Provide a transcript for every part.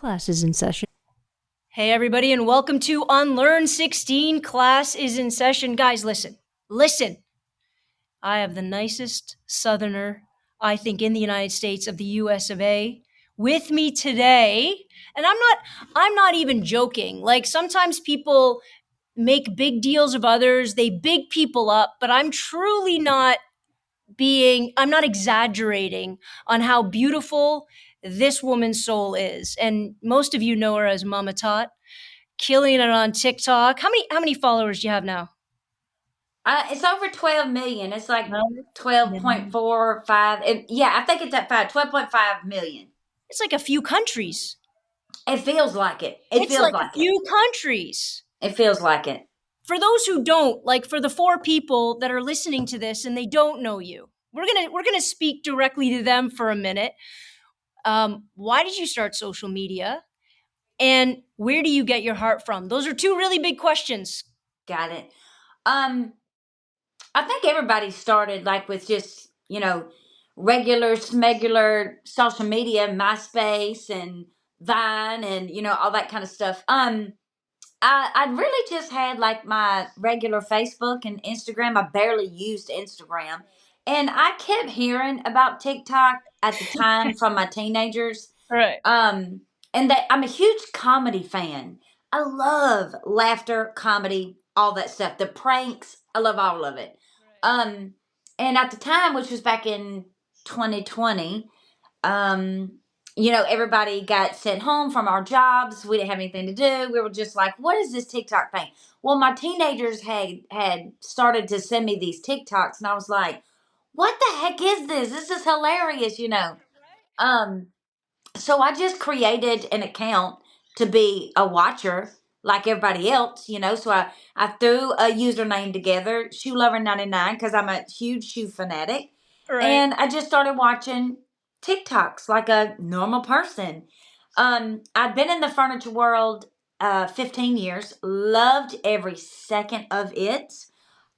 Class is in session. Hey, everybody, and welcome to Unlearn 16. Class is in session. Guys, listen. I have the nicest Southerner, I think, in the United States of the US of A with me today. And I'm not even joking. Like, sometimes people make big deals of others, they big people up, but I'm not exaggerating on how beautiful this woman's soul is. And most of you know her as Mama Tot, killing it on TikTok. How many followers do you have now? It's over 12 million. It's like No. 12.45. Yeah, I think it's at 12.5 million. It's like a few countries. It feels like it. It's like a few countries. It feels like it. For those who don't, like for the 4 people that are listening to this and they don't know you, we're gonna speak directly to them for a minute. Why did you start social media? And where do you get your heart from? Those are 2 really big questions. Got it. I think everybody started like with just, regular smegular social media, MySpace and Vine and, all that kind of stuff. I really just had like my regular Facebook and Instagram. I barely used Instagram. And I kept hearing about TikTok at the time from my teenagers. Right. And that I'm a huge comedy fan. I love laughter, comedy, all that stuff. The pranks, I love all of it. Um, and at the time, which was back in 2020, um, everybody got sent home from our jobs. We didn't have anything to do. We were just like, what is this TikTok thing? Well, my teenagers had started to send me these TikToks, and I was like, what the heck is this? This is hilarious. Um, so I just created an account to be a watcher like everybody else. So I threw a username together, Shoe Lover 99, because I'm a huge shoe fanatic. Right. And I just started watching TikToks like a normal person. I'd been in the furniture world 15 years, loved every second of it.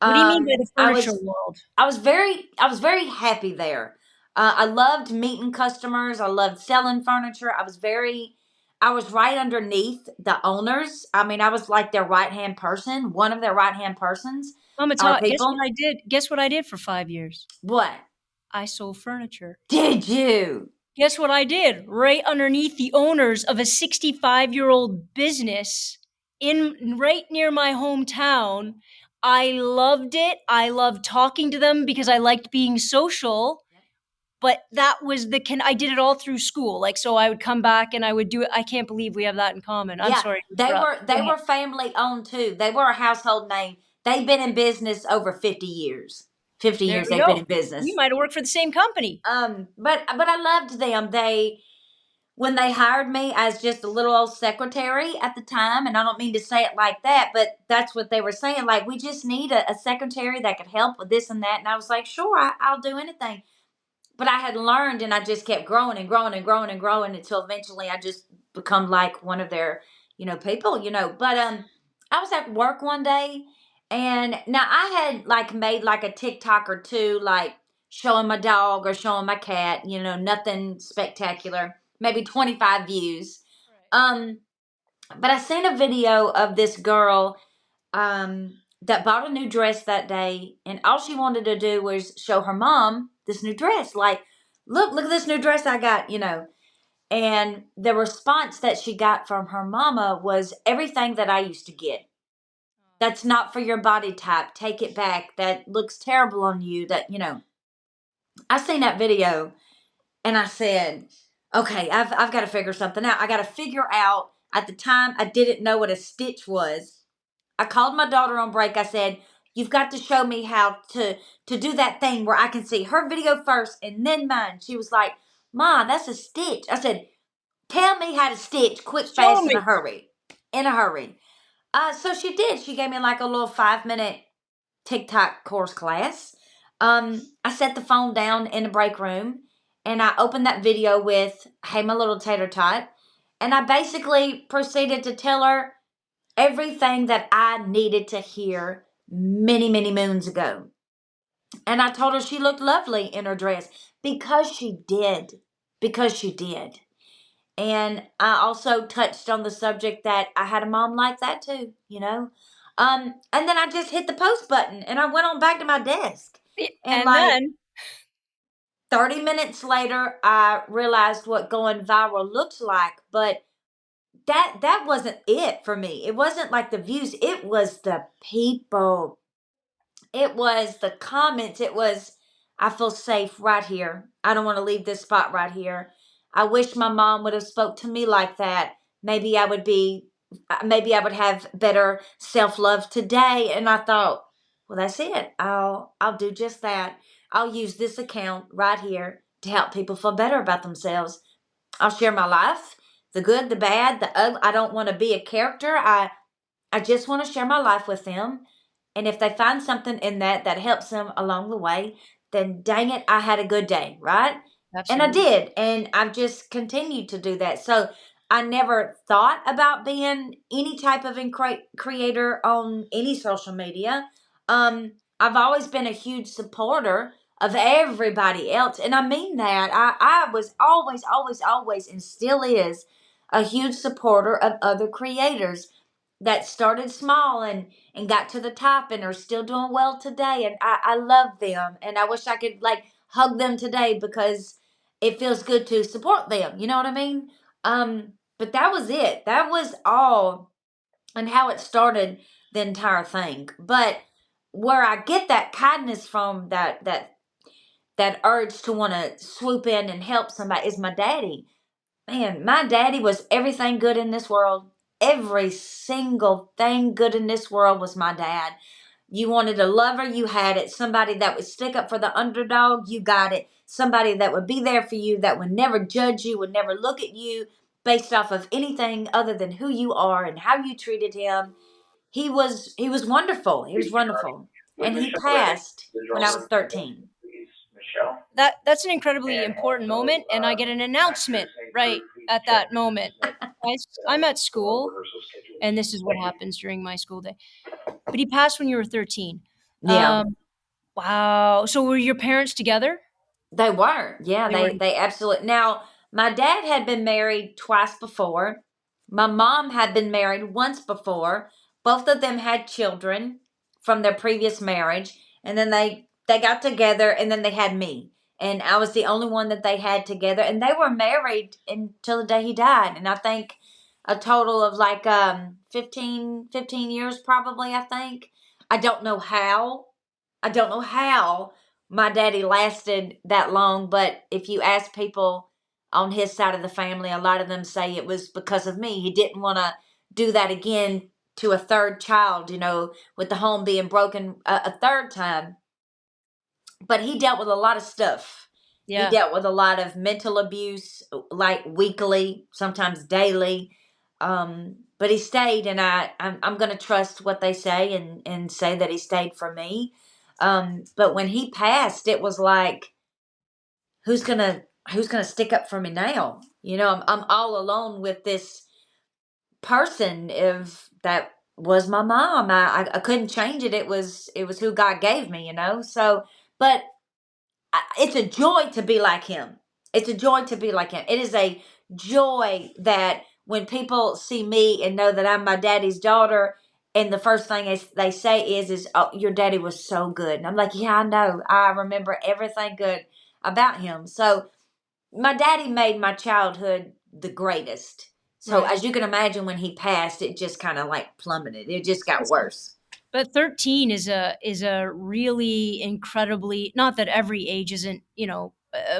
What do you mean by the I furniture was world? I was very happy there. I loved meeting customers. I loved selling furniture. I was right underneath the owners. I mean, I was like their right hand person, one of their right hand persons, Mama or Tot, guess what people. I did? Guess what I did for 5 years? What I sold furniture. did you? Guess what I did? Right underneath the owners of a 65-year-old business in right near my hometown. I loved it. I loved talking to them because I liked being social. But that was I did it all through school. Like, so I would come back and I would do it. I can't believe we have that in common. I'm Yeah, sorry to they interrupt. were Go they ahead. were family owned too. They were a household name. They've been in business over 50 years. 50 There years we they've been go. in We business. might have worked for the same company. But I loved them. When they hired me as just a little old secretary at the time, and I don't mean to say it like that, but that's what they were saying. Like, we just need a secretary that could help with this and that. And I was like, sure, I'll do anything. But I had learned, and I just kept growing and growing and growing and growing until eventually I just become like one of their, people. But I was at work one day, and now I had like made like a TikTok or two, like showing my dog or showing my cat, nothing spectacular, maybe 25 views. Um, but I seen a video of this girl that bought a new dress that day, and all she wanted to do was show her mom this new dress. Like, look at this new dress I got. And the response that she got from her mama was everything that I used to get. That's not for your body type. Take it back. That looks terrible on you. I seen that video and I said, okay, I've got to figure something out. I got to figure out. At the time, I didn't know what a stitch was. I called my daughter on break. I said, "You've got to show me how to do that thing where I can see her video first and then mine." She was like, "Ma, that's a stitch." I said, "Tell me how to stitch quick, Show fast, in a me. hurry." In a hurry. So she did. She gave me like a little 5-minute TikTok course class. I set the phone down in the break room and I opened that video with, "Hey, my little tater tot." And I basically proceeded to tell her everything that I needed to hear many, many moons ago. And I told her she looked lovely in her dress because she did. Because she did. And I also touched on the subject that I had a mom like that too, you know. And then I just hit the post button and I went on back to my desk. And And like then 30 minutes later, I realized what going viral looked like. But that wasn't it for me. It wasn't like the views, it was the people, it was the comments. It was, I feel safe right here. I don't want to leave this spot right here. I wish my mom would have spoke to me like that. Maybe I would be, maybe I would have better self-love today. And I thought, well, that's it. I'll do just that. I'll use this account right here to help people feel better about themselves. I'll share my life, the good, the bad, the ugly. I don't want to be a character. I just want to share my life with them. And if they find something in that that helps them along the way, then dang it, I had a good day, right? And I absolutely. did. And I've just continued to do that. So I never thought about being any type of creator on any social media. I've always been a huge supporter of everybody else. And I mean that. I was always, always, always, and still is a huge supporter of other creators that started small and got to the top and are still doing well today. And I love them. And I wish I could like hug them today because it feels good to support them. You know what I mean? But that was it. That was all and how it started the entire thing. But where I get that kindness from, that urge to want to swoop in and help somebody is my daddy. Man, my daddy was everything good in this world. Every single thing good in this world was my dad. You wanted a lover, you had it. Somebody that would stick up for the underdog, you got it. Somebody that would be there for you, that would never judge you, would never look at you based off of anything other than who you are and how you treated him. He was wonderful. He was wonderful. And he passed when I was 13. That's an incredibly important moment, and I get an announcement right at that moment. Guys, I'm at school, and this is what happens during my school day. But he passed when you were 13. Yeah. Um, wow. So were your parents together? They were. Yeah, They were. they absolutely. Now, my dad had been married twice before. My mom had been married once before. Both of them had children from their previous marriage, and then they got together and then they had me. And I was the only one that they had together, and they were married until the day he died. And I think a total of like 15 years probably, I think. I don't know how. I don't know how my daddy lasted that long, but if you ask people on his side of the family, a lot of them say it was because of me. He didn't want to do that again to a third child, with the home being broken a third time. But he dealt with a lot of stuff. He Yeah. dealt with a lot of mental abuse, like weekly, sometimes daily. But he stayed, and I'm going to trust what they say and say that he stayed for me. But when he passed, it was like, who's gonna who's gonna stick up for me now? I'm all alone with this person. If that was my mom, I couldn't change it. It was who God gave me. So, but it's a joy to be like him. It's a joy to be like him. It is a joy that when people see me and know that I'm my daddy's daughter, and the first thing they say is, "Oh, your daddy was so good," and I'm like, "Yeah, I know. I remember everything good about him." So my daddy made my childhood the greatest. So Right. as you can imagine, when he passed, it just kind of like plummeted. It just got worse. But 13 is a really incredibly, not that every age isn't,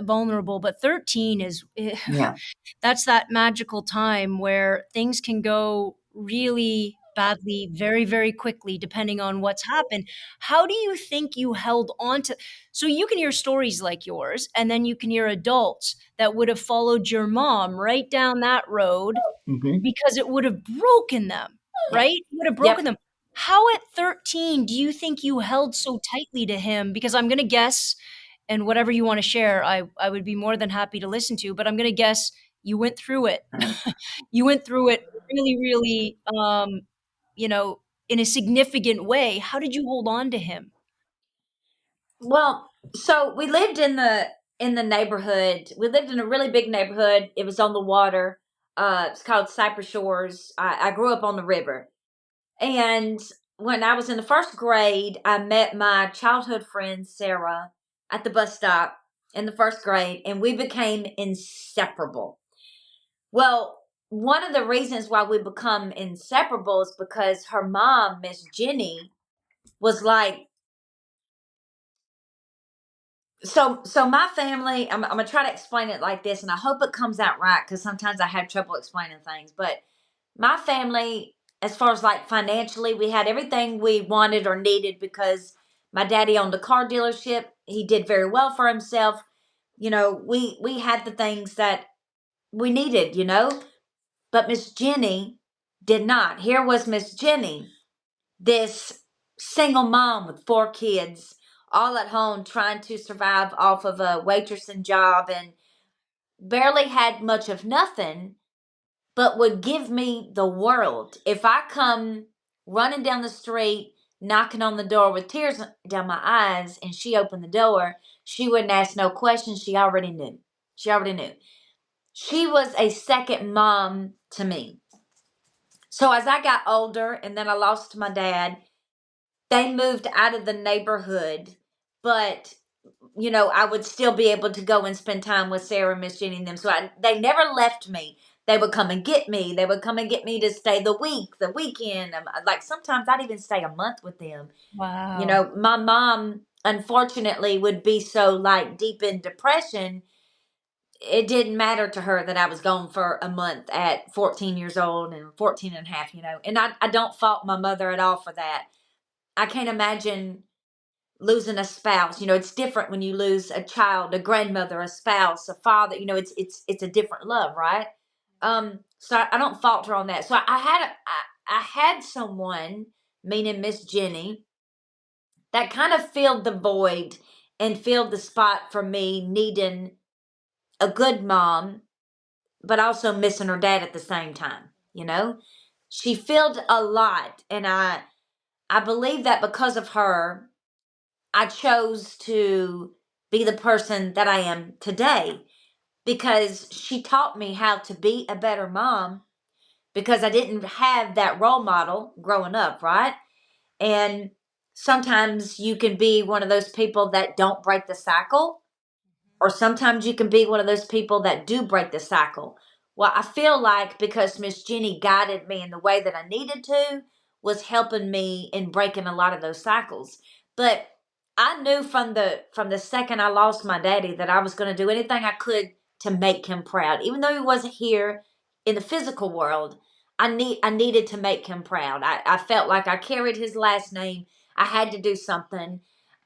vulnerable, but 13 is Yeah. that's that magical time where things can go really badly very, very quickly depending on what's happened. How do you think you held on to, so you can hear stories like yours, and then you can hear adults that would have followed your mom right down that road Hmm. because it would have broken them, Yeah. right? It would have broken Yep. them. How at 13 do you think you held so tightly to him? Because I'm going to guess, and whatever you want to share, I would be more than happy to listen to, but I'm going to guess you went through it. You went through it really, really, you know, in a significant way. How did you hold on to him? Well, so we lived in the neighborhood. We lived in a really big neighborhood. It was on the water. It's called Cypress Shores. I grew up on the river. And when I was in the first grade, I met my childhood friend, Sarah, at the bus stop in the first grade, and we became inseparable. Well, one of the reasons why we become inseparable is because her mom, Miss Jenny, was like, so my family, I'm gonna try to explain it like this, and I hope it comes out right because sometimes I have trouble explaining things. But my family, as far as like financially, we had everything we wanted or needed because my daddy owned a car dealership. He did very well for himself. We had the things that we needed, but Miss Jenny did not. Here was Miss Jenny, this single mom with four kids, all at home trying to survive off of a waitressing job and barely had much of nothing, but would give me the world. If I come running down the street, knocking on the door with tears down my eyes, and she opened the door, she wouldn't ask no questions. She already knew. She already knew. She was a second mom to me. So as I got older and then I lost my dad, they moved out of the neighborhood, but I would still be able to go and spend time with Sarah, Miss Jenny, and them. So they never left me. They would come and get me. They would come and get me to stay the weekend. Like sometimes I'd even stay a month with them. Wow. My mom, unfortunately, would be so like deep in depression. It didn't matter to her that I was gone for a month at 14 years old and 14 and a half, and I don't fault my mother at all for that. I can't imagine losing a spouse. It's different when you lose a child, a grandmother, a spouse, a father. It's a different love, right? So I don't fault her on that. So I had someone, meaning Miss Jenny, that kind of filled the void and filled the spot for me needing a good mom, but also missing her dad at the same time. She filled a lot, and I believe that because of her, I chose to be the person that I am today because she taught me how to be a better mom because I didn't have that role model growing up, right? And sometimes you can be one of those people that don't break the cycle, or sometimes you can be one of those people that do break the cycle. Well, I feel like because Miss Jenny guided me in the way that I needed to, was helping me in breaking a lot of those cycles. But I knew from the second I lost my daddy that I was going to do anything I could to make him proud. Even though he wasn't here in the physical world, I needed to make him proud. I felt like I carried his last name. I had to do something.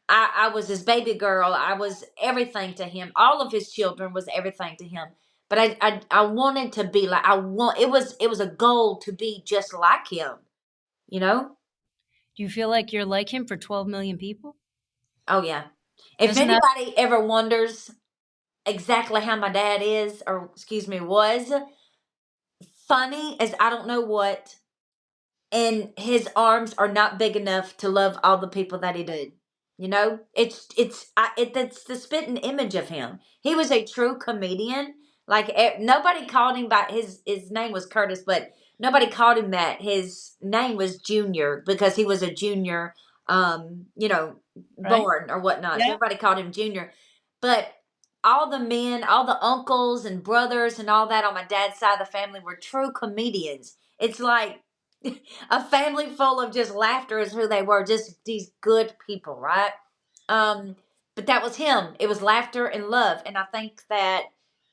I was his baby girl. I was everything to him. All of his children was everything to him. But I wanted to be like it was a goal to be just like him, you know? Do you feel like you're like him for 12 million people? Oh yeah. If Doesn't that anybody ever wonders exactly how my dad is, or excuse me, was funny as I don't know what, and his arms are not big enough to love all the people that he did. It's the spitting image of him. He was a true comedian. Like nobody called him by his name was Curtis, but nobody called him that. His name was Junior because he was a junior, right? born or whatnot. So Yeah. everybody called him Junior. But all the men, all the uncles and brothers and all that on my dad's side of the family were true comedians. It's like a family full of just laughter is who they were, just these good people, right? Um, but that was him. It was laughter and love, and I think that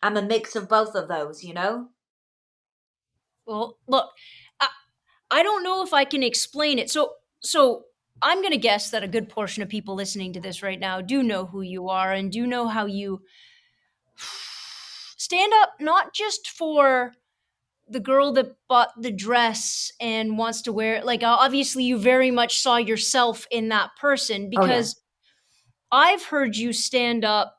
I'm a mix of both of those. Well, look, I, I don't know if I can explain it. So I'm going to guess that a good portion of people listening to this right now do know who you are and do know how you stand up not just for the girl that bought the dress and wants to wear it. Like obviously you very much saw yourself in that person Oh yeah, because I've heard you stand up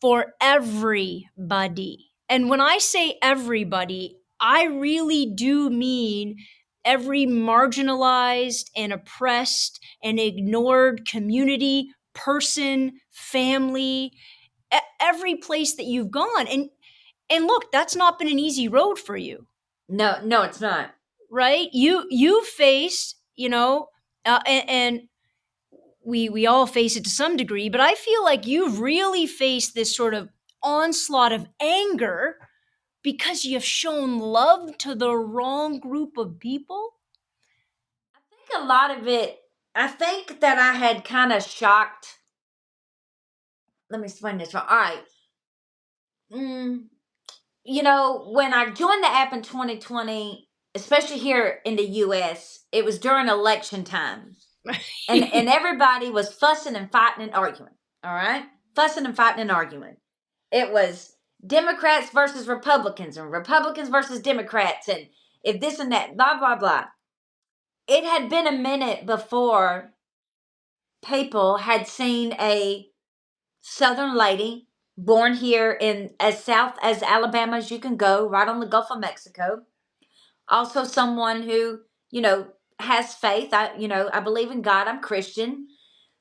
for everybody. And when I say everybody, I really do mean every marginalized and oppressed and ignored community, person, family, every place that you've gone. And And look, that's not been an easy road for you, No, no, it's not. right? You faced, and we all face it to some degree, but I feel like you've really faced this sort of onslaught of anger because you've shown love to the wrong group of people. I think a lot of it, I think that I had kind of shocked. Let me explain this. All right. Mm, when I joined the app in 2020, especially here in the US, it was during election time. And everybody was fussing and fighting and arguing. All right? Fussing and fighting and arguing. It was Democrats versus Republicans and Republicans versus Democrats and if this and that, blah, blah, blah. It had been a minute before people had seen a Southern lady born here in as south as Alabama as you can go, right on the Gulf of Mexico. Also, someone who, has faith. I believe in God. I'm Christian,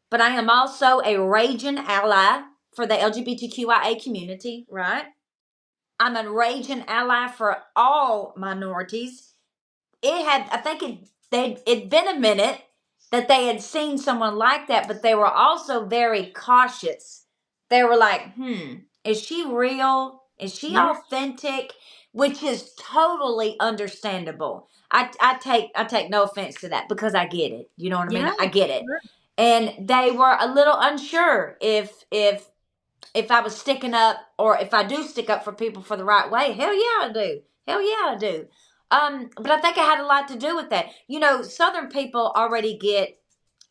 but I am also a raging ally for the LGBTQIA community, right? I'm a raging ally for all minorities. I think it'd been a minute that they had seen someone like that, but they were also very cautious. They were like, is she real? Is she Yeah. authentic? Which is totally understandable. I take no offense to that because I get it. You know what I mean? Yeah. I get it. Sure. And they were a little unsure if I was sticking up or if I do stick up for people for the right way. Hell yeah, I do. Hell yeah, I do. But I think it had a lot to do with that. Southern people already get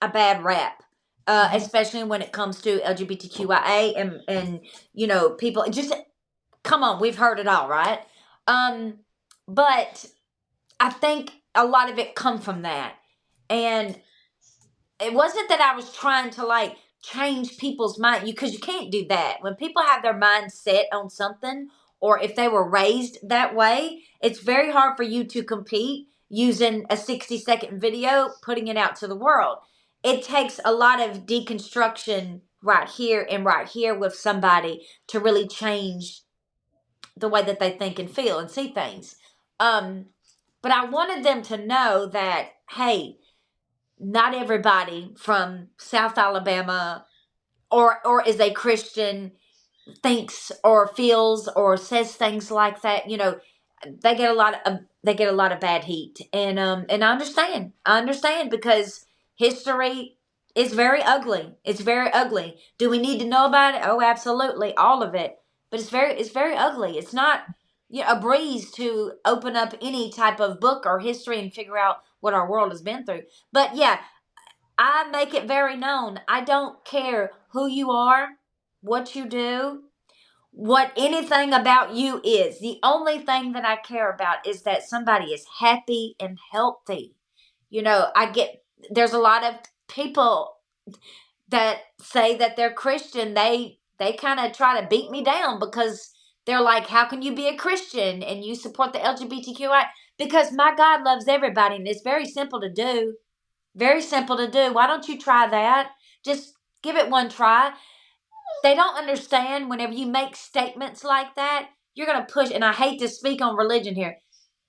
a bad rap, especially when it comes to LGBTQIA and people. Just come on, we've heard it all, right? But I think a lot of it come from that, and it wasn't that I was trying to like change people's mind because you can't do that. When people have their mind set on something or if they were raised that way, it's very hard for you to compete using a 60-second video, putting it out to the world. It takes a lot of deconstruction right here and right here with somebody to really change the way that they think and feel and see things. But I wanted them to know that, hey, not everybody from South Alabama or is a Christian thinks or feels or says things like that. They get a lot of bad heat, and I understand. I understand because history is very ugly. It's very ugly. Do we need to know about it? Oh, absolutely, all of it. But it's very ugly. It's not a breeze to open up any type of book or history and figure out what our world has been through. But yeah, I make it very known. I don't care who you are, what you do, what anything about you is. The only thing that I care about is that somebody is happy and healthy. There's a lot of people that say that they're Christian. They kind of try to beat me down because they're like, how can you be a Christian and you support the LGBTQI? Because my God loves everybody and it's very simple to do. Very simple to do. Why don't you try that? Just give it one try. They don't understand whenever you make statements like that, you're going to push, and I hate to speak on religion here,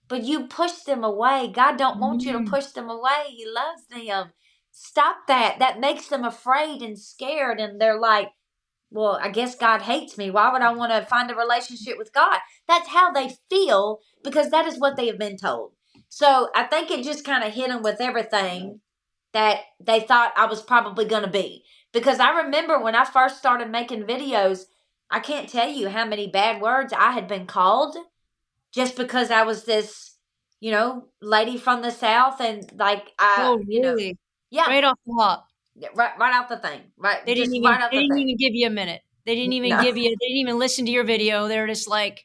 but you push them away. God don't want you to Mm. push them away. He loves them. Stop that. That makes them afraid and scared, and they're like, well, I guess God hates me. Why would I want to find a relationship with God? That's how they feel because that is what they have been told. So I think it just kind of hit them with everything that they thought I was probably going to be. Because I remember when I first started making videos, I can't tell you how many bad words I had been called just because I was this, lady from the South and like Oh, really? yeah, Right off the hop. right out the thing, right, They didn't just even right out they the didn't thing. even give you a minute. They didn't even No, give you they didn't even listen to your video. They're just like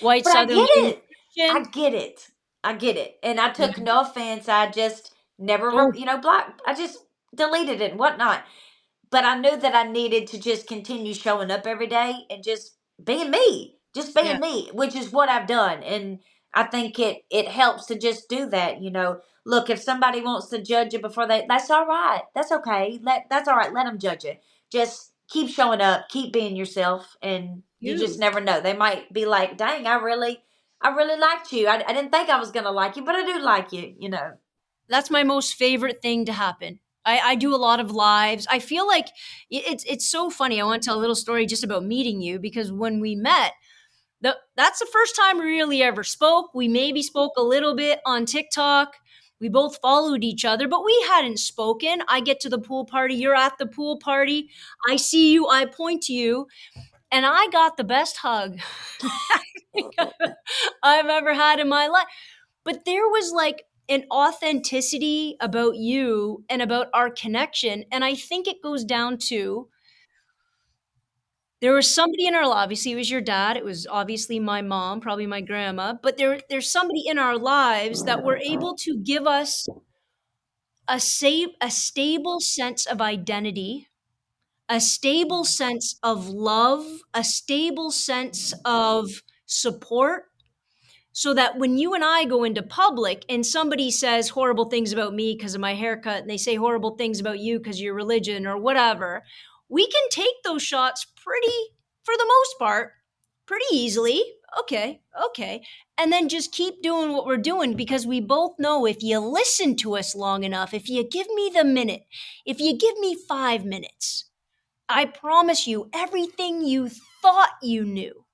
white but I southern get lady it. I Christian. get it. I get it. And I Yeah. took no offense. I just never, Oh, blocked. I just deleted it and whatnot. But I knew that I needed to just continue showing up every day and just yeah. being me, which is what I've done. And I think it helps to just do that. Look, if somebody wants to judge you before that's all right. That's okay. That's all right. Let them judge you. Just keep showing up, keep being yourself, and You just Dude, never know. They might be like, "Dang, I really liked you. I didn't think I was gonna like you, but I do like you." You know. that's my most favorite thing to happen. I do a lot of lives. I feel like it's so funny. I want to tell a little story just about meeting you because when we met, that's the first time we really ever spoke. We maybe spoke a little bit on TikTok. We both followed each other, but we hadn't spoken. I get to the pool party, you're at the pool party. I see you, I point to you, and I got the best hug I've ever had in my life. But there was like an authenticity about you and about our connection. And I think it goes down to there was somebody in our life. Obviously, it was your dad. It was obviously my mom, probably my grandma. But there's somebody in our lives that were able to give us a stable sense of identity, a stable sense of love, a stable sense of support, so that when you and I go into public and somebody says horrible things about me because of my haircut and they say horrible things about you because of your religion or whatever, we can take those shots for the most part, pretty easily. Okay, okay. And then just keep doing what we're doing because we both know if you listen to us long enough, if you give me the minute, if you give me 5 minutes, I promise you everything you thought you knew,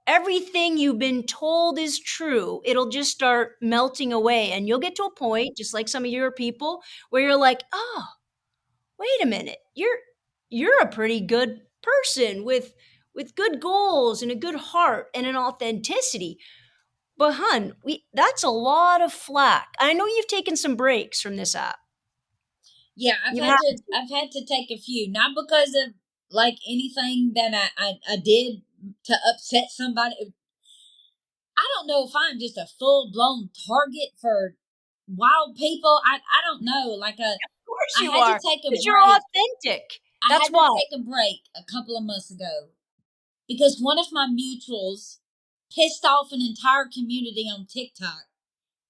everything you've been told is true, it'll just start melting away. And you'll get to a point, just like some of your people, where you're like, oh, wait a minute, you're a pretty good person with good goals and a good heart and an authenticity. But hun, we that's a lot of flack. I know you've taken some breaks from this app. Yeah, You've had I've had to take a few, not because of like anything that I did to upset somebody. I don't know if I'm just a full blown target for wild people. I don't know. of course I you had to are, take a because you're break. authentic. I That's had to why. take a break a couple of months ago because one of my mutuals pissed off an entire community on TikTok.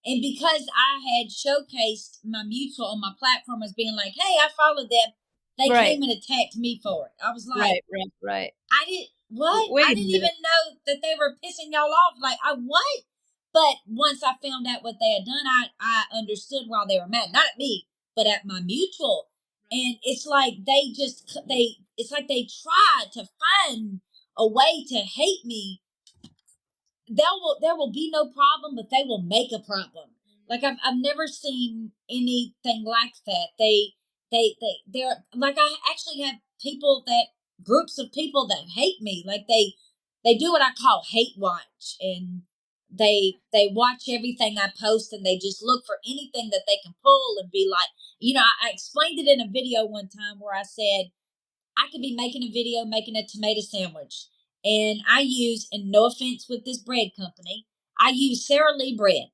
And because I had showcased my mutual on my platform as being like, "Hey, I followed them," they Right, came and attacked me for it. I was like, right. I didn't what? Wait I a didn't minute. even know that they were pissing y'all off. Like I what? But once I found out what they had done, I understood why they were mad. Not at me, but at my mutual. And it's like they it's like they tried to find a way to hate me. There will be no problem, but they will make a problem. Like I've never seen anything like that. They're like I actually have people that groups of people that hate me. Like they do what I call hate watch, and they watch everything I post, and they just look for anything that they can pull and be like, I explained it in a video one time where I said I could be making a video making a tomato sandwich. And I use, and no offense with this bread company, I use Sara Lee bread.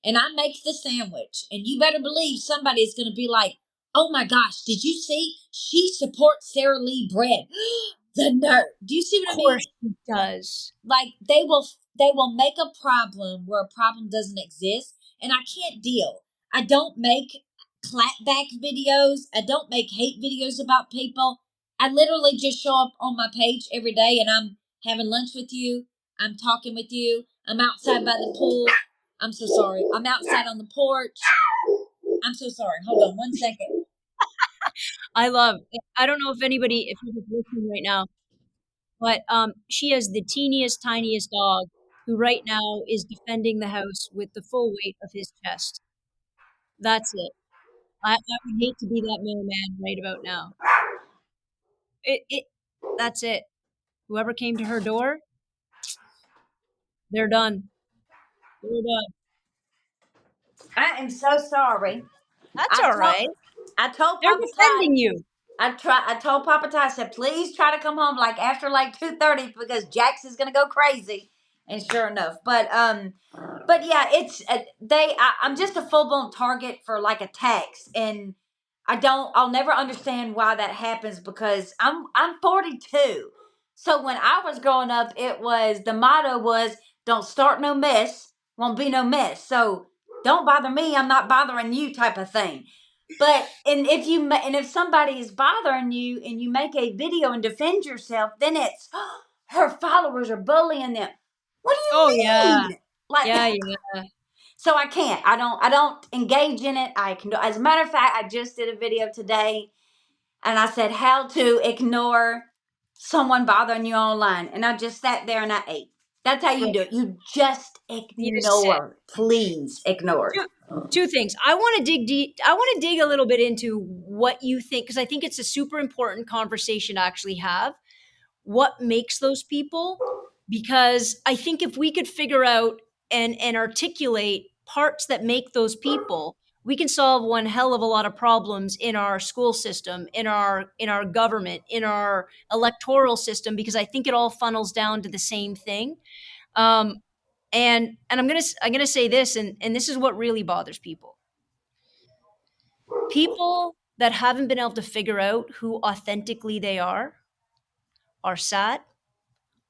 And I make the sandwich. And you better believe somebody is going to be like, "Oh my gosh, did you see? She supports Sara Lee bread." The nerve. Do you see what Of I mean? course he does. Like they will make a problem where a problem doesn't exist, and I can't deal. I don't make clapback videos. I don't make hate videos about people. I literally just show up on my page every day, and I'm having lunch with you. I'm talking with you. I'm outside by the pool. I'm so sorry. I'm outside on the porch. I'm so sorry. Hold on one second. I love. I don't know if you're just listening right now, but she has the teeniest, tiniest dog who right now is defending the house with the full weight of his chest. That's it. I would hate to be that mailman right about now. It that's it. Whoever came to her door, they're done. They're done. I am so sorry. That's I all told right. I told They're Papa Ty. defending you. I told Papa Ty, I said, "Please try to come home like after like 2:30 because Jax is gonna go crazy." And sure enough, but yeah, it's I'm just a full blown target for like attacks, and I'll never understand why that happens because I'm 42. So when I was growing up, the motto was "Don't start no mess, won't be no mess." So don't bother me, I'm not bothering you, type of thing. But and if somebody is bothering you and you make a video and defend yourself, then it's her followers are bullying them. What Oh do you yeah. mean? Like, Yeah, yeah. so I can't. I don't engage in it. I can do. As a matter of fact, I just did a video today, and I said how to ignore someone bothering you online, and I just sat there and I ate. That's how you Bro, do it. You just you just sit. ignore. Please ignore. Two, two things. I want to dig deep. I want to dig a little bit into what you think, because I think it's a super important conversation to actually have. What makes those people? Because I think if we could figure out and articulate parts that make those people, we can solve one hell of a lot of problems in our school system, in our government, in our electoral system, because I think it all funnels down to the same thing. Um, and I'm gonna say this, and this is what really bothers people. People that haven't been able to figure out who authentically they are sad,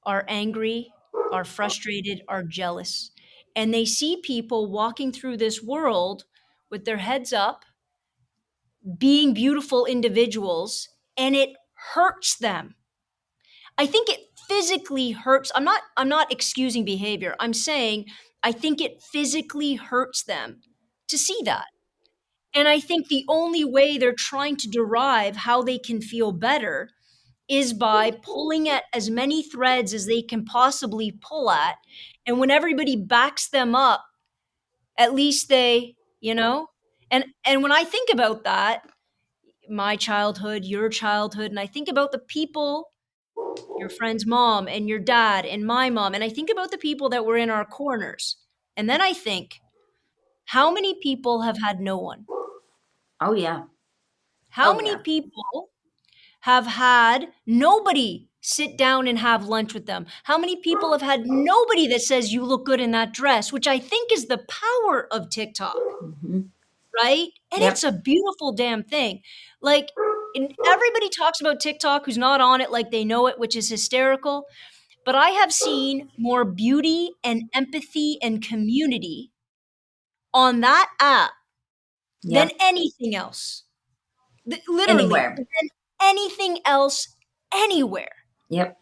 are angry, are frustrated, are jealous. And they see people walking through this world with their heads up, being beautiful individuals, and it hurts them. I think it physically hurts. I'm not excusing behavior. I'm saying I think it physically hurts them to see that. And I think the only way they're trying to derive how they can feel better is by pulling at as many threads as they can possibly pull at. And when everybody backs them up, at least they, and when I think about that, my childhood, your childhood, and I think about the people, your friend's mom and your dad and my mom, and I think about the people that were in our corners. And then I think, how many people have had no one? Oh yeah. How Oh many yeah. people have had nobody sit down and have lunch with them? How many people have had nobody that says you look good in that dress, which I think is the power of TikTok, Hmm. right? And Yep. it's a beautiful damn thing. Like, and everybody talks about TikTok who's not on it like they know it, which is hysterical. But I have seen more beauty and empathy and community on that app than Yep. anything else. Literally, Anywhere. than anything else anywhere. Yep.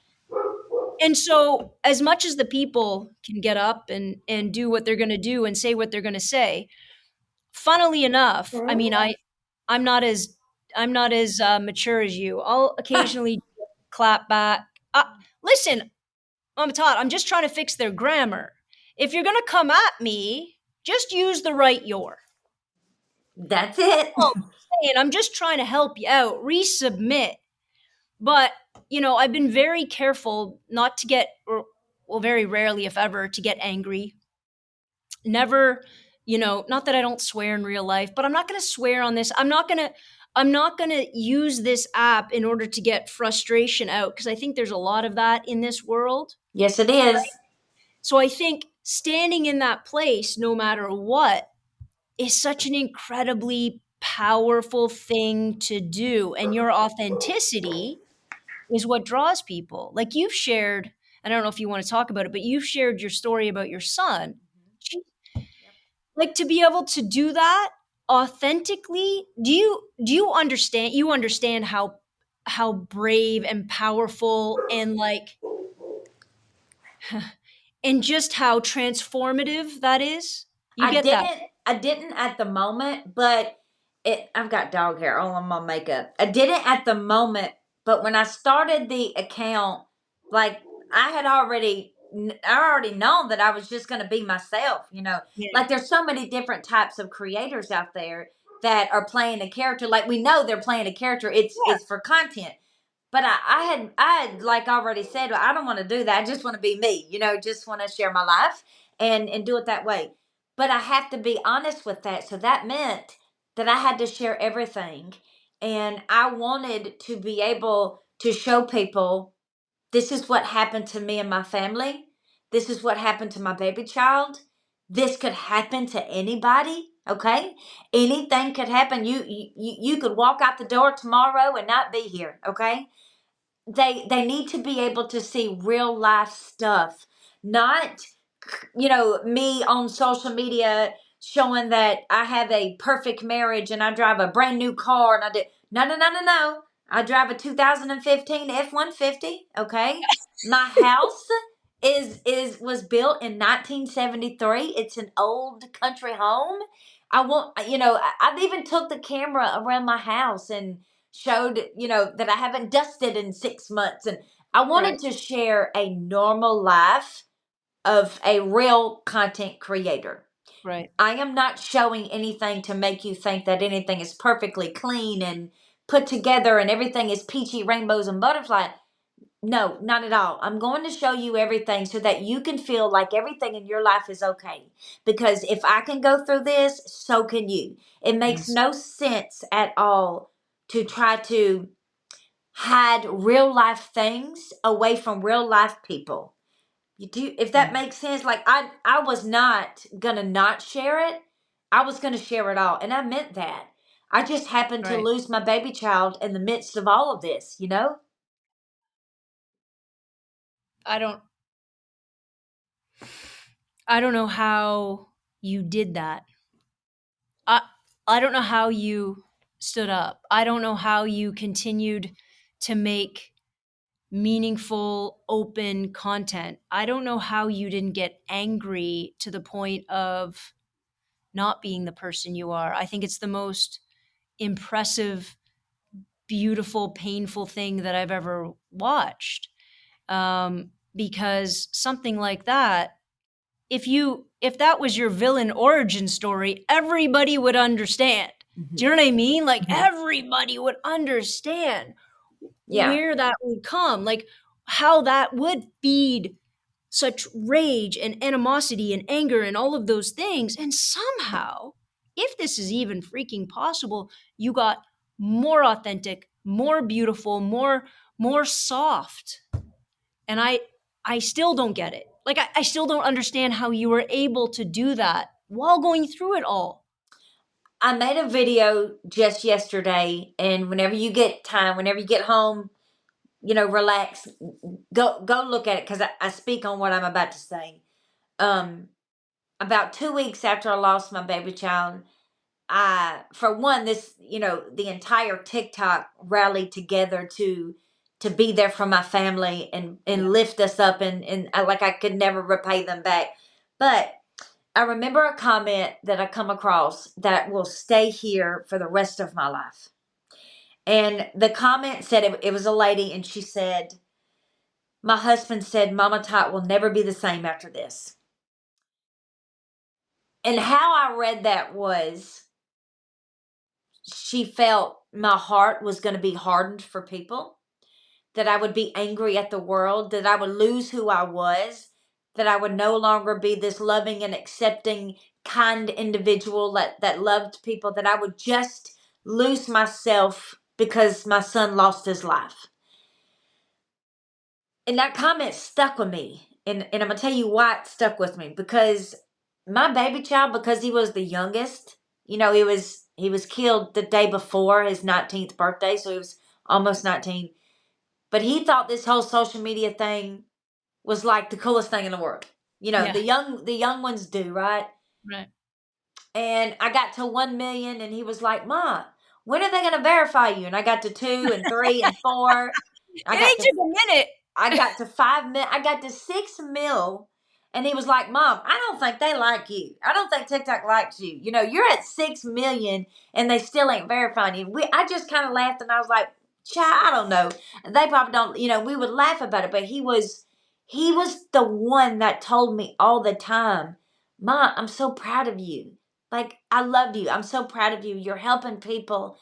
And so, as much as the people can get up and do what they're going to do and say what they're going to say, funnily enough, I mean, I'm not as mature as you. I'll occasionally clap back. Listen, Mama Tot, I'm just trying to fix their grammar. If you're going to come at me, just use the right your. That's it. All I'm saying, I'm just trying to help you out. Resubmit. But, I've been very careful not to get, or, well, very rarely, if ever, to get angry. Never, not that I don't swear in real life, but I'm not going to swear on this. I'm not going to use this app in order to get frustration out, because I think there's a lot of that in this world. Yes, it is. So I think standing in that place, no matter what, is such an incredibly powerful thing to do. And your authenticity is what draws people. Like you've shared, I don't know if you want to talk about it, but you've shared your story about your son. Like, to be able to do that authentically, do you understand how brave and powerful and like and just how transformative that is? You I get that? didn't. I didn't at the moment, but it. I've got dog hair all on my makeup. I didn't at the moment, but when I started the account, like I had already. I already known that I was just going to be myself. Yeah. Like there's so many different types of creators out there that are playing a character. Like we know they're playing a character. It's for content. But I had like already said, well, I don't want to do that. I just want to be me, just want to share my life and do it that way. But I have to be honest with that. So that meant that I had to share everything. And I wanted to be able to show people this is what happened to me and my family. This is what happened to my baby child. This could happen to anybody. Okay, anything could happen. You could walk out the door tomorrow and not be here. Okay, they need to be able to see real life stuff, not me on social media showing that I have a perfect marriage and I drive a brand new car and I did no. I drive a 2015 F-150. Okay, my house was built in 1973. It's an old country home. I want I've even took the camera around my house and showed that I haven't dusted in 6 months, and I wanted Right. to share a normal life of a real content creator. Right. I am not showing anything to make you think that anything is perfectly clean and put together and everything is peachy rainbows and butterflies. No, not at all. I'm going to show you everything so that you can feel like everything in your life is okay. Because if I can go through this, so can you. It makes Yes. no sense at all to try to hide real life things away from real life people. You do, if that Right. makes sense. Like I was not gonna not share it. I was gonna share it all, and I meant that. I just happened to Right. lose my baby child in the midst of all of this. I don't I don't know how you did that. I I don't know how you stood up. I don't know how you continued to make meaningful, open content. I don't know how you didn't get angry to the point of not being the person you are. I think it's the most impressive, beautiful, painful thing that I've ever watched. Because something like that, if that was your villain origin story, everybody would understand. Do Mhm. you know what I mean? Like Mhm. everybody would understand Yeah. where that would come, like how that would feed such rage and animosity and anger and all of those things. And somehow, if this is even freaking possible, you got more authentic, more beautiful, more soft. And I still don't get it. Like I still don't understand how you were able to do that while going through it all. I made a video just yesterday, and whenever you get time, whenever you get home, relax, go look at it because I speak on what I'm about to say. Um, about 2 weeks after I lost my baby child, for one, the entire TikTok rallied together to be there for my family and Yeah. lift us up, and like I could never repay them back. But I remember a comment that I come across that will stay here for the rest of my life. And the comment said, it was a lady, and she said, "My husband said Mama Tot will never be the same after this." And how I read that was, she felt my heart was going to be hardened for people, that I would be angry at the world, that I would lose who I was, that I would no longer be this loving and accepting, kind individual that loved people, that I would just lose myself because my son lost his life. And that comment stuck with me. And I'm going to tell you why it stuck with me. Because my baby child, because he was the youngest, he was killed the day before his 19th birthday, so he was almost 19. But he thought this whole social media thing was like the coolest thing in the world. Yeah. The young ones do, right? Right. And I got to 1 million, and he was like, "Mom, when are they going to verify you?" And I got to 2 and 3 and 4. I got It to took a minute. I got to 5 mil. I got to 6 mil, and he was like, "Mom, I don't think they like you. I don't think TikTok likes you. You're at 6 million, and they still ain't verifying you." I just kind of laughed, and I was like, "Child, I don't know. They probably don't." We would laugh about it, but he was the one that told me all the time, "Mom, I'm so proud of you. Like, I love you. I'm so proud of you. You're helping people."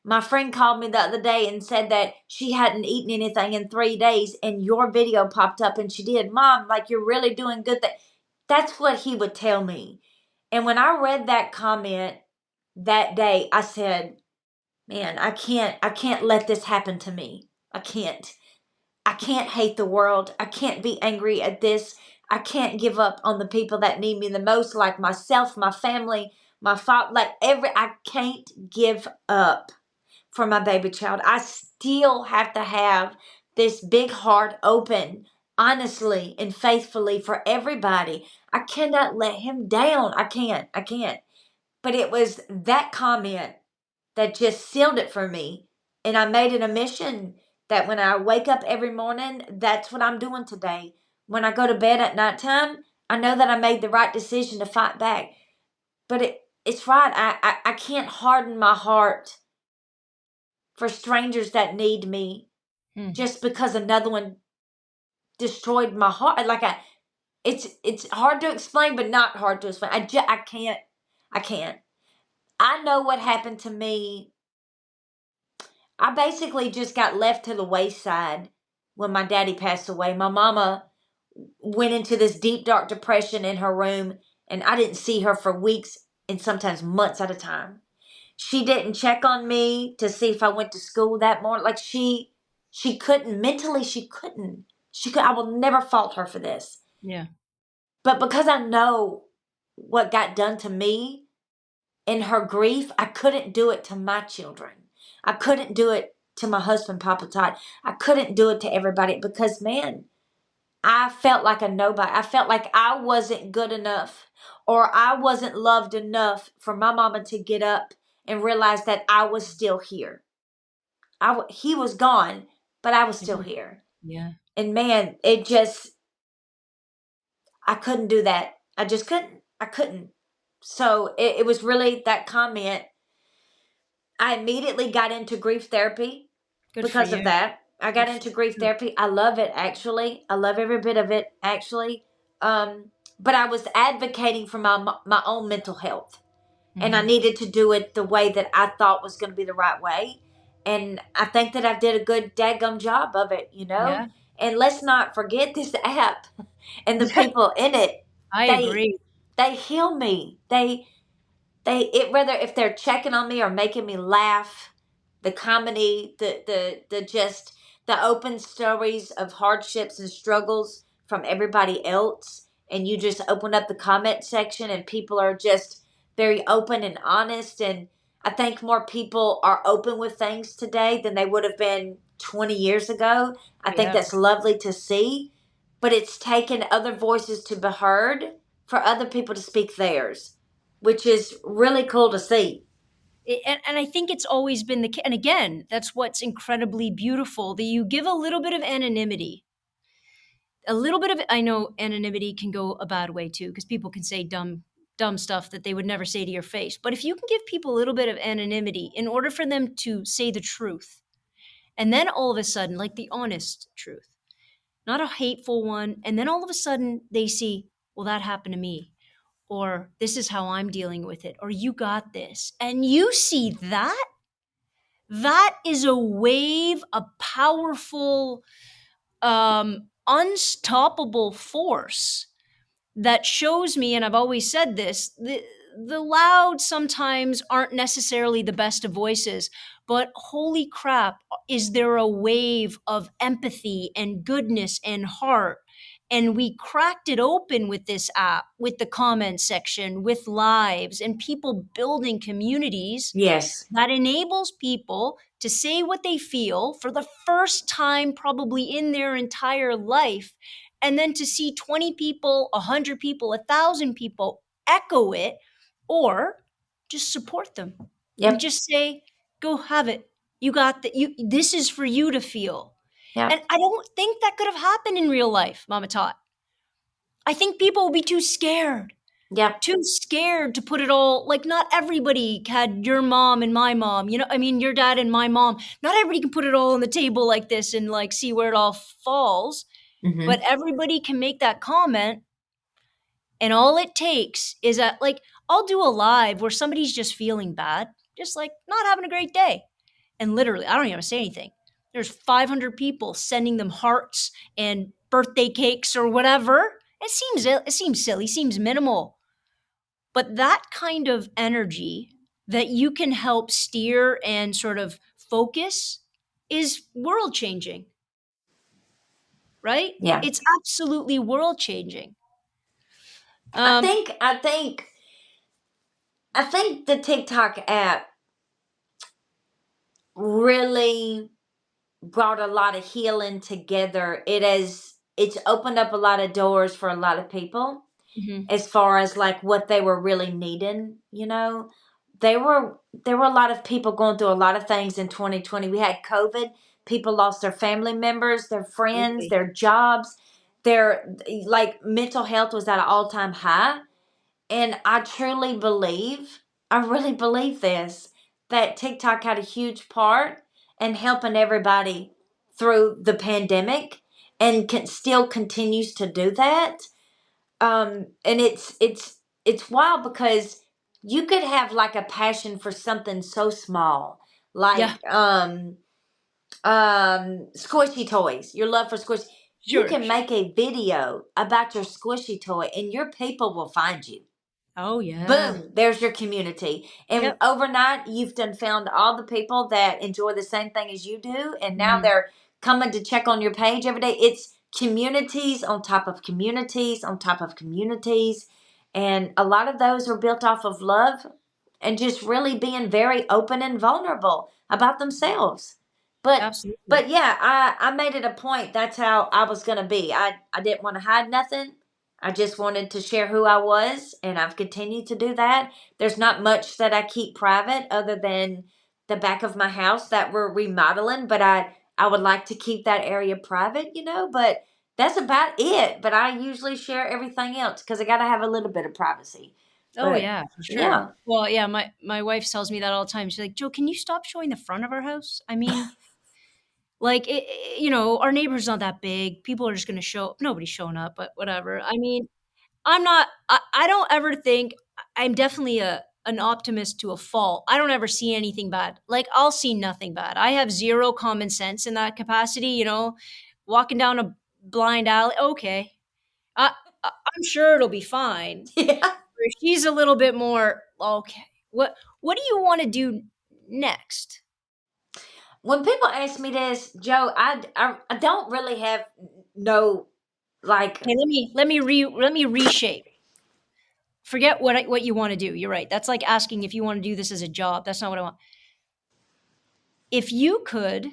My friend called me the other day and said that she hadn't eaten anything in 3 days, and your video popped up, and she did. "Mom, like, you're really doing good." That's what he would tell me. And when I read that comment that day, I said, "Man, I can't let this happen to me. I can't. I can't hate the world. I can't be angry at this. I can't give up on the people that need me the most, like myself, my family, my father, like I can't give up for my baby child. I still have to have this big heart open, honestly and faithfully, for everybody. I cannot let him down. I can't. I can't. But it was that comment that just sealed it for me. And I made it a mission that when I wake up every morning, that's what I'm doing today. When I go to bed at nighttime, I know that I made the right decision to fight back. But it's right. I can't harden my heart for strangers that need me Hmm. just because another one destroyed my heart. Like it's hard to explain, but not hard to explain. I can't. I can't. I know what happened to me. I basically just got left to the wayside when my daddy passed away. My mama went into this deep dark depression in her room, and I didn't see her for weeks and sometimes months at a time. She didn't check on me to see if I went to school that morning. Like she couldn't mentally. She couldn't. She could. I will never fault her for this. Yeah. But because I know what got done to me in her grief, I couldn't do it to my children. I couldn't do it to my husband, Papa Todd. I couldn't do it to everybody because, man, I felt like a nobody. I felt like I wasn't good enough or I wasn't loved enough for my mama to get up and realize that I was still here. He was gone, but I was still Mhm. here. Yeah. And man, it just, I couldn't do that. I just couldn't. I couldn't. So it was really that comment. I immediately got into grief therapy Good for because of you. that. I got Good for into grief you. therapy. I love it actually. I love every bit of it actually. But I was advocating for my own mental health, and I Hmm. needed to do it the way that I thought was going to be the right way. And I think that I did a good daggum job of it, you know. Yeah. And let's not forget this app and the people in it. I They agree. they heal me. Whether if they're checking on me or making me laugh, the comedy, the just the open stories of hardships and struggles from everybody else, and you just open up the comment section and people are just very open and honest. And I think more people are open with things today than they would have been 20 years ago. I think Yeah. that's lovely to see, but it's taken other voices to be heard for other people to speak theirs, which is really cool to see. And I think it's always been the case. And again, that's what's incredibly beautiful that you give a little bit of anonymity. A little bit of I know anonymity can go a bad way too, because people can say dumb stuff that they would never say to your face. But if you can give people a little bit of anonymity in order for them to say the truth, and then all of a sudden, like the honest truth, not a hateful one, and then all of a sudden they see, well, that happened to me, or this is how I'm dealing with it, or you got this. And you see that, that is a wave, a powerful, unstoppable force that shows me, and I've always said this, the loud sometimes aren't necessarily the best of voices, but holy crap, is there a wave of empathy and goodness and heart? And we cracked it open with this app, with the comment section, with lives, and people building communities Yes. that enables people to say what they feel for the first time, probably in their entire life, and then to see 20 people, 100 people, 1,000 people echo it, or just support them and Yep. just say, go have it. You got that. This is for you to feel. And Yep. I don't think that could have happened in real life, Mama Tot. I think people would be Yep. too scared to put it all, like, not everybody had your mom and my mom, I mean, your dad and my mom. Not everybody can put it all on the table like this and like see where it all falls, but Mm-hmm. everybody can make that comment. And all it takes is that, like, I'll do a live where somebody's just feeling bad, just like not having a great day, and literally I don't even have to say anything. There's 500 people sending them hearts and birthday cakes or whatever. It seems silly, seems minimal, but that kind of energy that you can help steer and sort of focus is world changing, right? Yeah. It's absolutely world changing. I Um, think I think I think the TikTok app really brought a lot of healing together. It's opened up a lot of doors for a lot of people mhm. as far as like what they were really needing, you know. there were a lot of people going through a lot of things in 2020. We had COVID. People lost their family members, their friends, Absolutely. their jobs. Their like mental health was at an all time high. And I truly believe, I really believe this, that TikTok had a huge part in helping everybody through the pandemic and still continues to do that. And it's wild because you could have like a passion for something so small, Yeah, like squishy toys, your love for squish. You sure, can sure. make a video about your squishy toy and your people will find you. Oh, yeah. Boom, there's your community. And Yep. overnight, you've done found all the people that enjoy the same thing as you do. And now Mhm. they're coming to check on your page every day. It's communities on top of communities on top of communities. And a lot of those are built off of love and just really being very open and vulnerable about themselves. But Absolutely. but yeah, I made it a point. That's how I was gonna be. I didn't want to hide nothing. I just wanted to share who I was, and I've continued to do that. There's not much that I keep private other than the back of my house that we're remodeling, but I would like to keep that area private, but that's about it. But I usually share everything else because I got to have a little bit of privacy. Oh, But yeah, for sure. yeah. Well, yeah, my wife tells me that all the time. She's like, "Joe, can you stop showing the front of our house?" I mean, like, our neighbor's not that big. People are just gonna show nobody's showing up, but whatever. I mean, I don't ever think I'm definitely an optimist to a fault. I don't ever see anything bad. Like, I'll see nothing bad. I have 0 common sense in that capacity, walking down a blind alley, okay. I'm sure it'll be fine. Yeah. Where she's a little bit more, "Okay, what do you wanna do next?" When people ask me this, Joe, I don't really have no, like, Okay, let me reshape. Forget what you wanna do, you're right. That's like asking if you wanna do this as a job, that's not what I want. If you could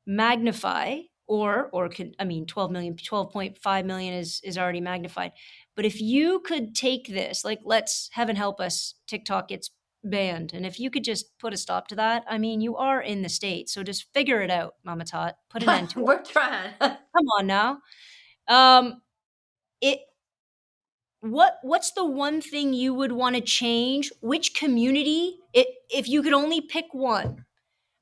magnify or could I mean 12.5 million is already magnified. But if you could take this, like, let's heaven help us, TikTok gets banned. And if you could just put a stop to that, I mean, you are in the state. So just figure it out, Mama Tot. Put an end to it. we're trying. Come on now. Um it what's the one thing you would want to change? Which community? If you could only pick one.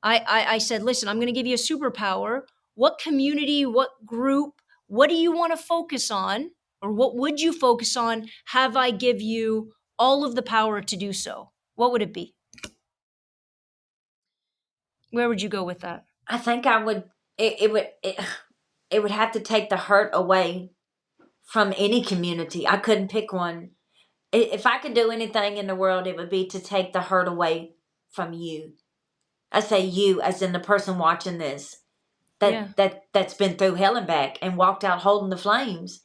I said, listen, I'm going to give you a superpower. What community, what group, what do you want to focus on? Or what would you focus on? Have I give you all of the power to do so? What would it be? Where would you go with that? I think I would. It would have to take the hurt away from any community. I couldn't pick one. If I could do anything in the world, it would be to take the hurt away from you. I say you, as in the person watching this, Yeah. that's been through hell and back and walked out holding the flames.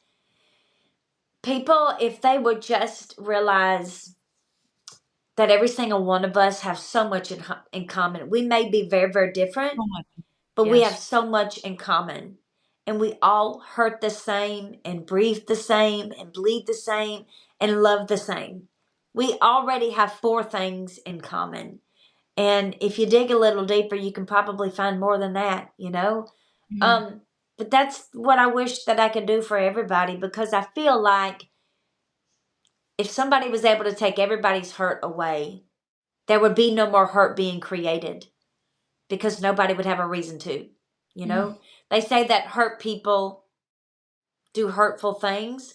People, if they would just realize that every single one of us have so much in common. We may be very, very different, Oh my. but we have Yes. so much in common. And we all hurt the same and breathe the same and bleed the same and love the same. We already have four things in common. And if you dig a little deeper, you can probably find more than that. Mhm. Um, but that's what I wish that I could do for everybody because I feel like if somebody was able to take everybody's hurt away, there would be no more hurt being created because nobody would have a reason to. You Mm. know, they say that hurt people do hurtful things.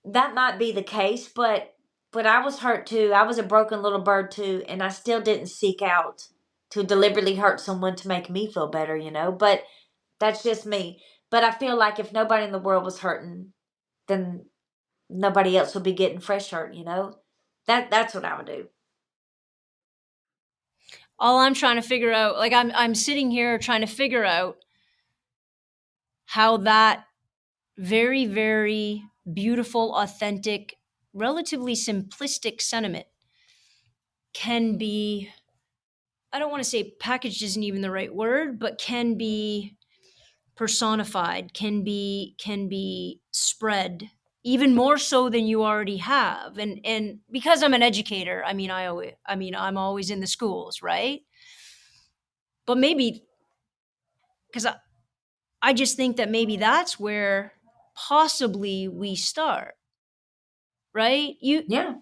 That might be the case, but I was hurt too. I was a broken little bird too, and I still didn't seek out to deliberately hurt someone to make me feel better. But that's just me. But I feel like if nobody in the world was hurting, then nobody else would be getting fresh hurt. That's what I would do. All I'm trying to figure out, like, I'm sitting here trying to figure out how that very, very beautiful, authentic, relatively simplistic sentiment can be, I don't want to say packaged isn't even the right word, but can be personified, can be spread, even more so than you already have. And because I'm an educator, I'm always in the schools, right? But maybe because I just think that maybe that's where possibly we start, right? Yeah.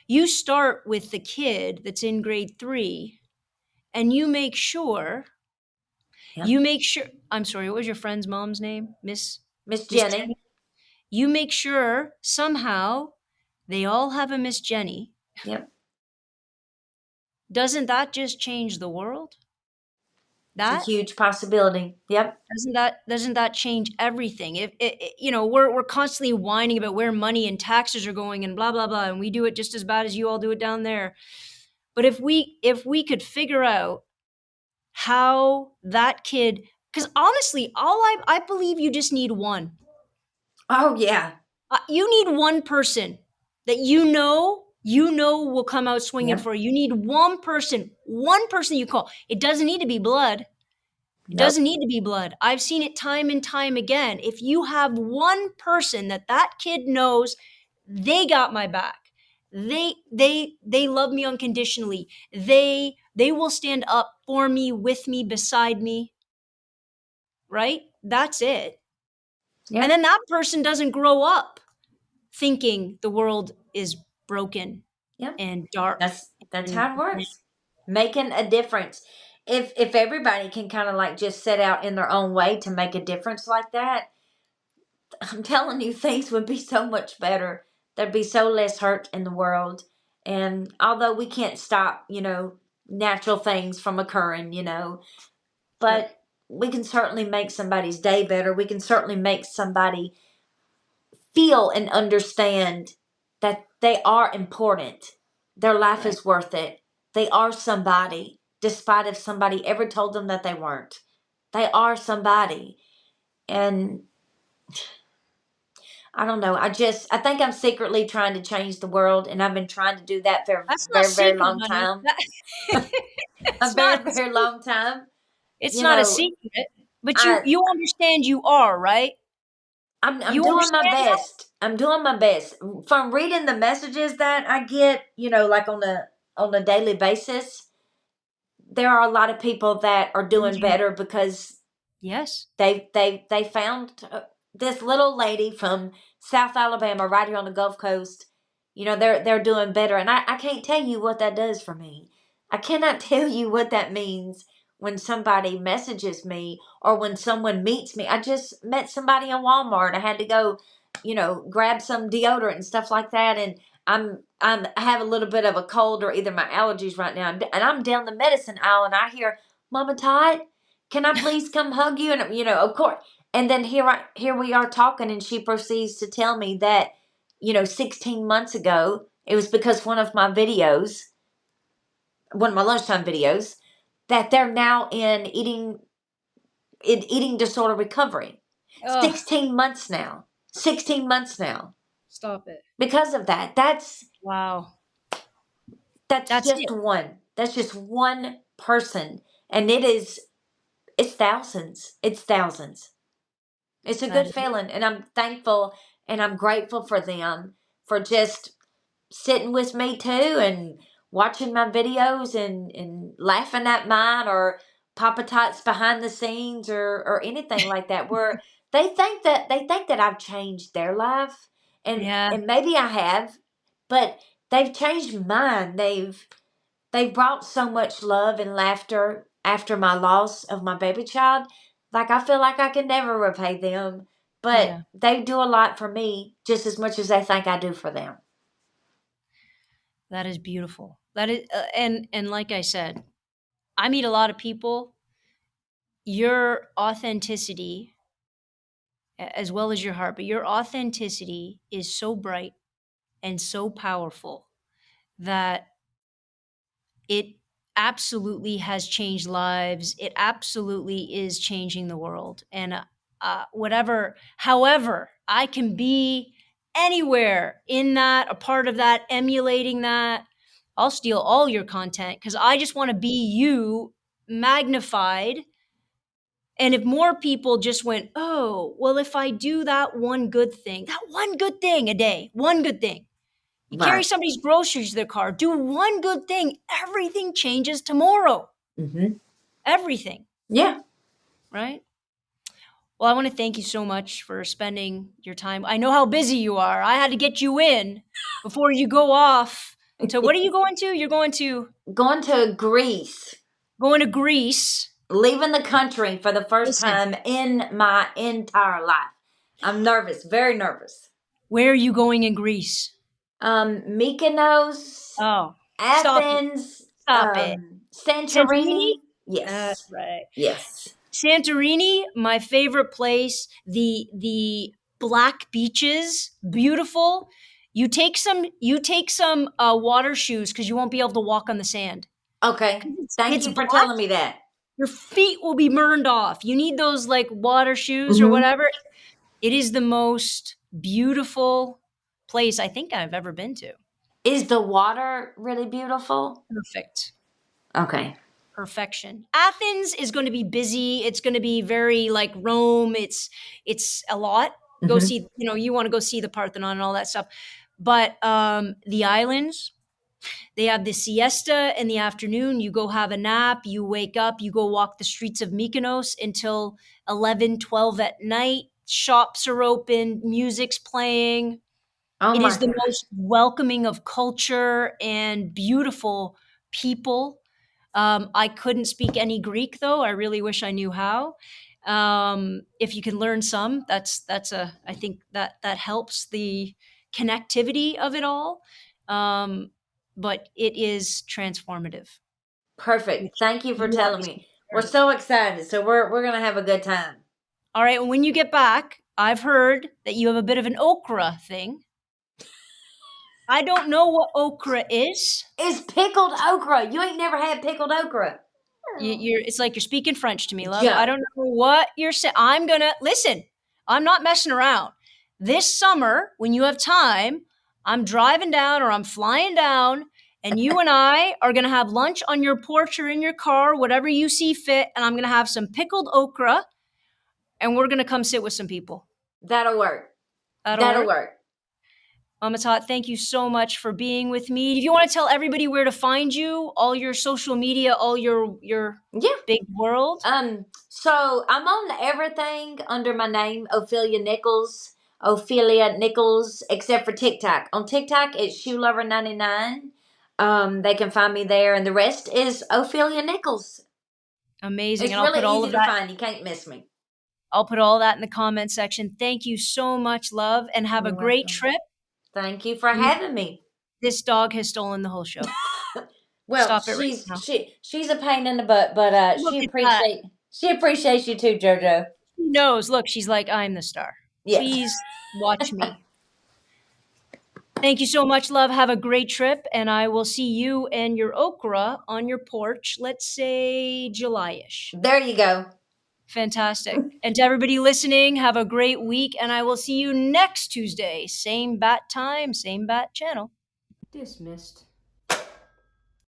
You start with the kid that's in grade 3, and Yeah. you make sure, I'm sorry, what was your friend's mom's name? Miss Miss Jenny. Jenny? You make sure somehow they all have a Miss Jenny. Yep. Doesn't that just change the world? It's a That huge possibility. Yep. doesn't that change everything? If we're constantly whining about where money and taxes are going and blah blah blah, and we do it just as bad as you all do it down there. But if we could figure out how that kid, because honestly, I believe you just need one. Oh yeah. You need one person that will come out swinging Yep. for you. You need one person you call. It doesn't need to be blood. It Nope. doesn't need to be blood. I've seen it time and time again. If you have one person that kid knows, they got my back. They love me unconditionally. They will stand up for me, with me, beside me, right? That's it. And Yep. then that person doesn't grow up thinking the world is broken Yep. and dark. That's And how it works. Making a difference. If everybody can kind of like just set out in their own way to make a difference like that, I'm telling you, things would be so much better. There'd be so less hurt in the world. And although we can't stop, natural things from occurring, yep, but we can certainly make somebody's day better. We can certainly make somebody feel and understand that they are important. Their life right. is worth it. They are somebody, despite if somebody ever told them that they weren't. They are somebody. And I don't know. I think I'm secretly trying to change the world, and I've been trying to do that for a That's not very, very secret, long honey. time. A It's not very, a very secret. long time. It's You not a know, secret. But you I you understand you are, right? I'm You doing my understand that? best. I'm doing my best. From reading the messages that I get, like on a daily basis, there are a lot of people that are doing Mhm. better because Yes. they found this little lady from South Alabama right here on the Gulf Coast. They're doing better, and I can't tell you what that does for me. I cannot tell you what that means when somebody messages me or when someone meets me. I just met somebody in Walmart. I had to go, grab some deodorant and stuff like that, and I have a little bit of a cold or either my allergies right now, and I'm down the medicine aisle, and I hear Mama Tot, can I please come hug you? And of course. And then here we are talking, and she proceeds to tell me that 16 months ago, it was because one of my lunchtime videos, that they're now in eating disorder recovery. Oh, 16 months now. 16 months now. stop it. Because of that. Wow. That's That's just it. one. That's just one person. And it's thousands. It's thousands. It's a That good is it. feeling, and I'm thankful and I'm grateful for them for just sitting with me too and watching my videos and laughing at mine or Papa Tots behind the scenes or anything like that where they think that I've changed their life and Yeah. and maybe I have, but they've changed mine. They've brought so much love and laughter after my loss of my baby child. Like, I feel like I can never repay them, but Yeah. they do a lot for me just as much as they think I do for them. That is beautiful. That is and like I said, I meet a lot of people. Your authenticity, as well as your heart, but your authenticity is so bright and so powerful that it absolutely has changed lives. It absolutely is changing the world. And however, I can be anywhere in that, a part of that, emulating that. I'll steal all your content because I just want to be you magnified And if more people just went, oh, well, if I do that one good thing a day, one good thing, you carry Right. somebody's groceries to their car, do one good thing, everything changes tomorrow. Mm-hmm. Everything, Yeah. right? Well, I want to thank you so much for spending your time. I know how busy you are. I had to get you in before you go off to, what are you going to? You're going to Going to Greece. Greece. Leaving the country for the first Listen, time in my entire life. I'm nervous, very nervous. where are you going in Greece? Mykonos, Oh, stop it. Athens, Stop it. Santorini? Santorini. That's Yes. right. Yes. Santorini, my favorite place. The black beaches, beautiful. You take some water shoes because you won't be able to walk on the sand. Okay. 'Cause Thank it's you for black. telling me that. Your feet will be burned off. You need those like water shoes or Mm-hmm. whatever. It is the most beautiful place I think I've ever been to. Is the water really beautiful? Perfect. Okay. Perfection. Athens is going to be busy. It's going to be very like Rome. It's a lot. Go Mm-hmm. see, you want to go see the Parthenon and all that stuff. But the islands, they have the siesta in the afternoon. You go have a nap, you wake up, you go walk the streets of Mykonos until 11, 12 at night. Shops are open, music's playing. Oh It my is the gosh. most welcoming of culture and beautiful people. I couldn't speak any Greek though. I really wish I knew how. If you can learn some, I think that helps the connectivity of it all. Um, but it is transformative, Perfect. which Thank you for you telling obviously me. We're learned. so excited. So we're gonna have a good time. All right, when you get back, I've heard that you have a bit of an okra thing. I don't know what okra is. It's pickled okra. You ain't never had pickled okra. It's like you're speaking French to me, love. I Joe. don't know what you're saying. I'm gonna listen. I'm not messing around. This summer, when you have time, I'm driving down or I'm flying down, and you and I are gonna have lunch on your porch or in your car, whatever you see fit, and I'm gonna have some pickled okra, and we're gonna come sit with some people. That'll work. That'll That'll work. work. Mama Tot, thank you so much for being with me. If you want to tell everybody where to find you, all your social media, all your Yeah. big world. So I'm on everything under my name, Ophelia Nichols, except for TikTok. On TikTok, it's ShoeLover99. They can find me there, and the rest is Ophelia Nichols. Amazing. It's And I'll put really all easy of to that. find. You can't miss me. I'll put all that in the comment section. Thank you so much, love, and have a You're great welcome. trip. Thank you for having me. This dog has stolen the whole show. Well, Stop it right now. she's a pain in the butt, but Look at that. she appreciates you too, JoJo. She knows. Look, she's like, I'm the star. Yes. Please watch me. Thank you so much, love. Have a great trip, and I will see you and your okra on your porch, let's say July-ish. There you go. Fantastic. And to everybody listening, have a great week, and I will see you next Tuesday. Same bat time, same bat channel. Dismissed.